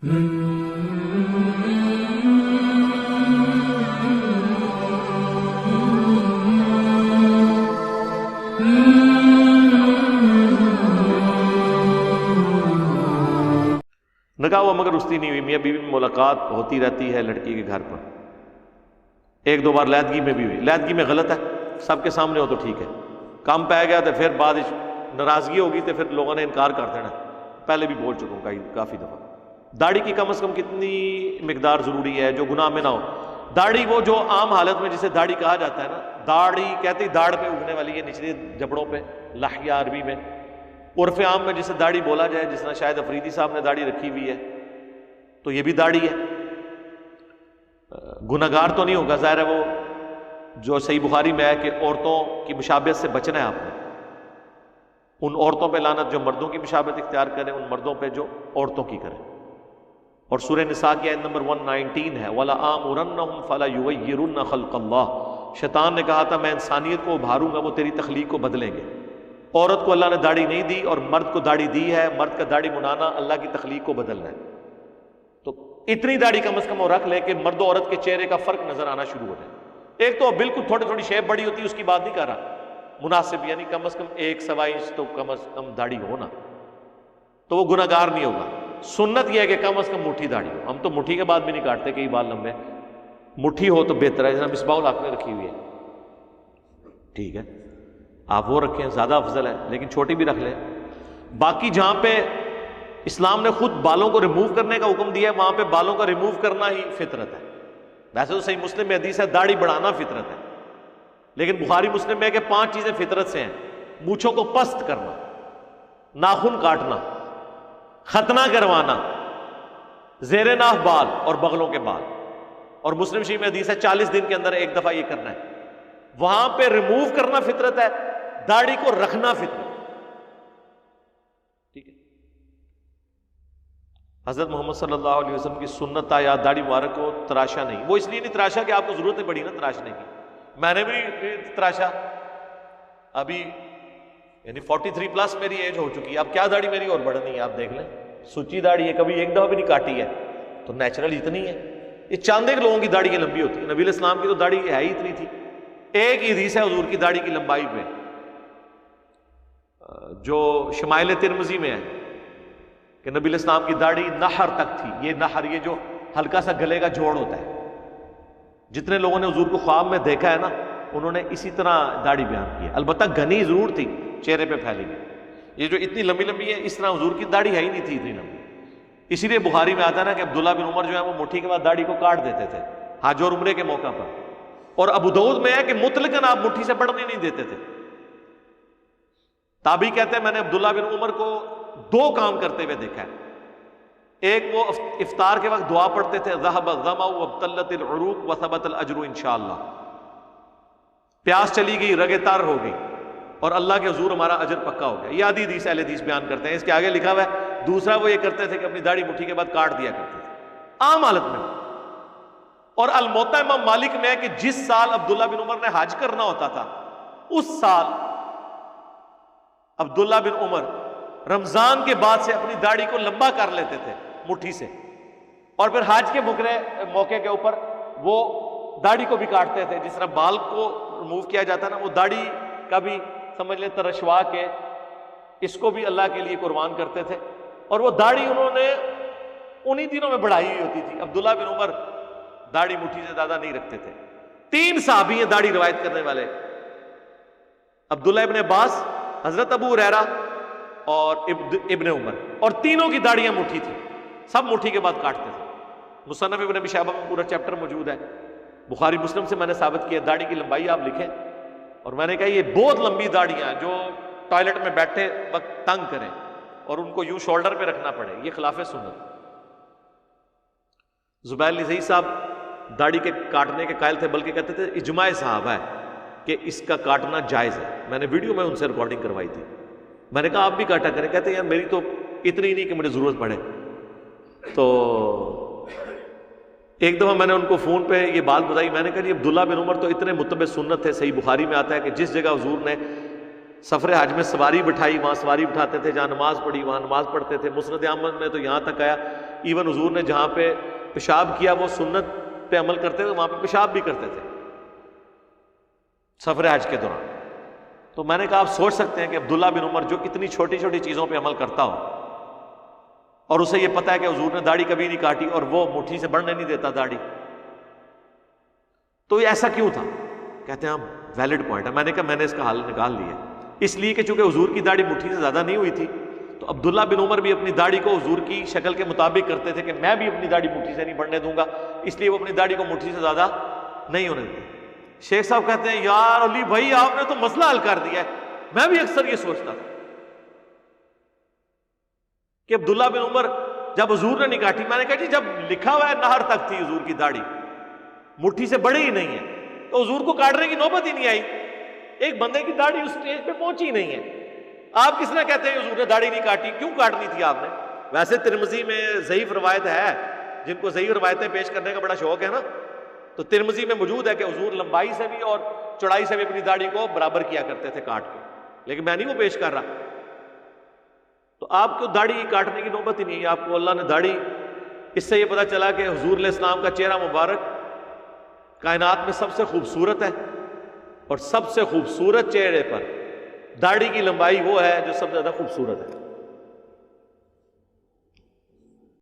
نکاح ہوا مگر رستی نہیں ہوئی، میاں بیوی میں ملاقات ہوتی رہتی ہے لڑکی کے گھر پر، ایک دو بار لیدگی میں بھی ہوئی، لیدگی میں غلط ہے، سب کے سامنے ہو تو ٹھیک ہے، کام پہ گیا تو پھر بعد ناراضگی ہوگی تو پھر لوگوں نے انکار کر دینا، پہلے بھی بول چکا ہوں کافی دفعہ۔ داڑھی کی کم از کم کتنی مقدار ضروری ہے جو گناہ میں نہ ہو؟ داڑھی وہ جو عام حالت میں جسے داڑھی کہا جاتا ہے نا، داڑھی کہتے ہی داڑھ پہ اگنے والی ہے، نچلے جبڑوں پہ، لحیہ عربی میں، عرف عام میں جسے داڑھی بولا جائے، جس طرح شاید افریدی صاحب نے داڑھی رکھی ہوئی ہے تو یہ بھی داڑھی ہے، گناہگار تو نہیں ہوگا، ظاہر ہے وہ جو صحیح بخاری میں ہے کہ عورتوں کی مشابہت سے بچنا ہے آپ نے، ان عورتوں پہ لعنت جو مردوں کی مشابہت اختیار کریں، ان مردوں پہ جو عورتوں کی کریں۔ اور سورہ نساء کی آیت نمبر 119 ہے وَلَآمُرَنَّهُمْ فَلَيُغَيِّرُنَّ خَلْقَ اللَّهِ، شیطان نے کہا تھا میں انسانیت کو ابھاروں گا، وہ تیری تخلیق کو بدلیں گے۔ عورت کو اللہ نے داڑھی نہیں دی اور مرد کو داڑھی دی ہے، مرد کا داڑھی منانا اللہ کی تخلیق کو بدلنا ہے، تو اتنی داڑھی کم از کم وہ رکھ لے کہ مرد و عورت کے چہرے کا فرق نظر آنا شروع ہو جائے۔ ایک تو بالکل تھوڑی تھوڑی شیپ بڑی ہوتی ہے، اس کی بات نہیں کر رہا، مناسب یعنی کم از کم 1 سوا انچ تو کم از کم داڑھی ہونا، تو وہ گناہگار نہیں ہوگا۔ سنت یہ ہے کہ کم از کم مٹھی داڑھی ہو، ہم تو مٹھی کے بعد بھی نہیں کاٹتے، کئی بال لمبے، مٹھی ہو تو بہتر ہے، جیسا مصباح الحق نے رکھی ہوئی ہے، ٹھیک ہے آپ وہ رکھیں زیادہ افضل ہے، لیکن چھوٹی بھی رکھ لیں۔ باقی جہاں پہ اسلام نے خود بالوں کو ریموو کرنے کا حکم دیا ہے، وہاں پہ بالوں کا ریموو کرنا ہی فطرت ہے۔ ویسے تو صحیح مسلم میں حدیث ہے داڑھی بڑھانا فطرت ہے، لیکن بخاری مسلم میں ہے کہ 5 چیزیں فطرت سے ہیں: مونچھوں کو پست کرنا، ناخن کاٹنا، ختنہ کروانا، زیر ناف بال اور بغلوں کے بال، اور مسلم شریف میں حدیث ہے 40 دن کے اندر ایک دفعہ یہ کرنا ہے۔ وہاں پہ ریموو کرنا فطرت ہے، داڑھی کو رکھنا فطرت، ٹھیک ہے۔ حضرت محمد صلی اللہ علیہ وسلم کی سنت یا داڑھی مبارک کو تراشا نہیں، وہ اس لیے نہیں تراشا کہ آپ کو ضرورت نہیں پڑی نا تراشنے کی، میں نے بھی تراشا، ابھی یعنی 43 پلس میری ایج ہو چکی ہے، اب کیا داڑھی میری اور بڑھنی ہے، آپ دیکھ لیں، سچی داڑھی ہے، کبھی ایک دفعہ بھی نہیں کاٹی ہے، تو نیچرل اتنی ہے۔ یہ چاندے کے لوگوں کی داڑھی یہ لمبی ہوتی ہے، نبی علیہ السلام کی تو داڑھی ہے ہی اتنی تھی۔ ایک ہی حدیث ہے حضور کی داڑھی کی لمبائی پہ جو شمائل ترمذی میں ہے کہ نبی علیہ السلام کی داڑھی نحر تک تھی، یہ نحر یہ جو ہلکا سا گلے کا جوڑ ہوتا ہے، جتنے لوگوں نے حضور کو خواب میں دیکھا ہے نا انہوں نے اسی طرح داڑھی بیان کی ہے، البتہ گھنی ضرور تھی، چہرے پہ پھیلی ہوئی، یہ جو اتنی لمبی لمبی ہے اس طرح حضور کی داڑھی ہے ہی نہیں تھی اتنی لمبی، اسی لیے بخاری میں آتا ہے نا کہ عبداللہ بن عمر جو ہے وہ مٹھی کے بعد داڑھی کو کاٹ دیتے تھے حج اور عمرے کے موقع پر، اور ابو داؤد میں ہے کہ مطلقاً آپ مٹھی سے بڑھنے نہیں دیتے تھے۔ تابعی کہتے ہیں میں نے عبداللہ بن عمر کو 2 کام کرتے ہوئے دیکھا ہے، ایک وہ افطار کے وقت دعا پڑھتے تھے ذهب الظمأ وابتلت العروق وثبت الاجر انشاءاللہ، پیاس چلی گئی، رگیں تار ہو گئی اور اللہ کے حضور ہمارا اجر پکا ہو گیا، یہ آدھی حدیث اہل حدیث بیان کرتے ہیں، اس کے آگے لکھا ہوا ہے دوسرا وہ یہ کرتے تھے کہ اپنی داڑھی مٹھی کے بعد کاٹ دیا کرتے تھے عام حالت میں۔ اور الموطا امام مالک میں ہے کہ جس سال عبداللہ بن عمر نے حج کرنا ہوتا تھا اس سال عبداللہ بن عمر رمضان کے بعد سے اپنی داڑھی کو لمبا کر لیتے تھے مٹھی سے، اور پھر حج کے موقع کے اوپر وہ داڑھی کو بھی کاٹتے تھے، جس طرح بال کو ریموو کیا جاتا ہے نا، وہ داڑھی کا بھی سمجھ لیں ترشوا کے اس کو بھی اللہ کے لیے قربان کرتے تھے، اور وہ داڑھی انہوں نے انہی دنوں میں بڑھائی ہوئی ہوتی تھی۔ عبداللہ بن عمر داڑھی مٹھی سے زیادہ نہیں رکھتے تھے۔ 3 صحابی ہیں داڑھی روایت کرنے والے، عبداللہ ابن عباس، حضرت ابو ہریرہ اور ابن عمر، اور تینوں کی داڑیاں مٹھی تھی، سب مٹھی کے بعد کاٹتے تھے۔ مصنف ابن ابی شیبہ میں پورا چیپٹر موجود ہے، بخاری مسلم سے میں نے ثابت کیا داڑھی کی لمبائی آپ لکھیں، اور میں نے کہا یہ بہت لمبی داڑیاں جو ٹوائلٹ میں بیٹھے وقت تنگ کریں اور ان کو یوں شولڈر پہ رکھنا پڑے، یہ خلاف سنت۔ زبیر لذیذ صاحب داڑھی کے کاٹنے کے قائل تھے، بلکہ کہتے تھے اجماع صحابہ ہے کہ اس کا کاٹنا جائز ہے، میں نے ویڈیو میں ان سے ریکارڈنگ کروائی تھی، میں نے کہا آپ بھی کاٹا کریں، کہتے ہیں یار میری تو اتنی نہیں کہ مجھے ضرورت پڑے۔ تو ایک دفعہ میں نے ان کو فون پہ یہ بات بتائی، میں نے کہا جی عبداللہ بن عمر تو اتنے متبع سنت تھے، صحیح بخاری میں آتا ہے کہ جس جگہ حضور نے سفر حج میں سواری بٹھائی وہاں سواری بٹھاتے تھے، جہاں نماز پڑھی وہاں نماز پڑھتے تھے، مسند احمد میں تو یہاں تک آیا ایون حضور نے جہاں پہ پیشاب کیا وہ سنت پہ عمل کرتے تھے، وہاں پہ پیشاب بھی کرتے تھے سفر حج کے دوران۔ تو میں نے کہا آپ سوچ سکتے ہیں کہ عبداللہ بن عمر جو اتنی چھوٹی چھوٹی چیزوں پہ عمل کرتا ہو، اور اسے یہ پتا ہے کہ حضور نے داڑھی کبھی نہیں کاٹی اور وہ مٹھی سے بڑھنے نہیں دیتا داڑھی، تو یہ ایسا کیوں تھا؟ کہتے ہیں ہم ویلڈ پوائنٹ ہے۔ میں نے کہا میں نے اس کا حل نکال لیا، اس لیے کہ چونکہ حضور کی داڑھی مٹھی سے زیادہ نہیں ہوئی تھی، تو عبداللہ بن عمر بھی اپنی داڑھی کو حضور کی شکل کے مطابق کرتے تھے کہ میں بھی اپنی داڑھی مٹھی سے نہیں بڑھنے دوں گا، اس لیے وہ اپنی داڑھی کو مٹھی سے زیادہ نہیں ہونے دیتے۔ شیخ صاحب کہتے ہیں یار علی بھائی آپ نے تو مسئلہ حل کر دیا ہے، میں بھی اکثر یہ سوچتا تھا کہ عبداللہ بن عمر جب حضور نے نہیں کاٹی، میں نے کہا جی جب لکھا ہوا ہے نہر تک تھی حضور کی داڑھی، مٹھی سے بڑی ہی نہیں ہے، تو حضور کو کاٹنے کی نوبت ہی نہیں آئی، ایک بندے کی داڑھی اس سٹیج پہ پہنچی نہیں ہے، آپ کس نے کہتے ہیں حضور نے داڑھی نہیں کاٹی؟ کیوں کاٹنی تھی آپ نے؟ ویسے ترمذی میں ضعیف روایت ہے، جن کو ضعیف روایتیں پیش کرنے کا بڑا شوق ہے نا، تو ترمذی میں موجود ہے کہ حضور لمبائی سے بھی اور چوڑائی سے بھی اپنی داڑھی کو برابر کیا کرتے تھے کاٹ کے، لیکن میں نہیں وہ پیش کر رہا۔ تو آپ کو داڑھی کاٹنے کی نوبت ہی نہیں ہے، آپ کو اللہ نے داڑھی، اس سے یہ پتہ چلا کہ حضور علیہ السلام کا چہرہ مبارک کائنات میں سب سے خوبصورت ہے، اور سب سے خوبصورت چہرے پر داڑھی کی لمبائی وہ ہے جو سب سے زیادہ خوبصورت ہے۔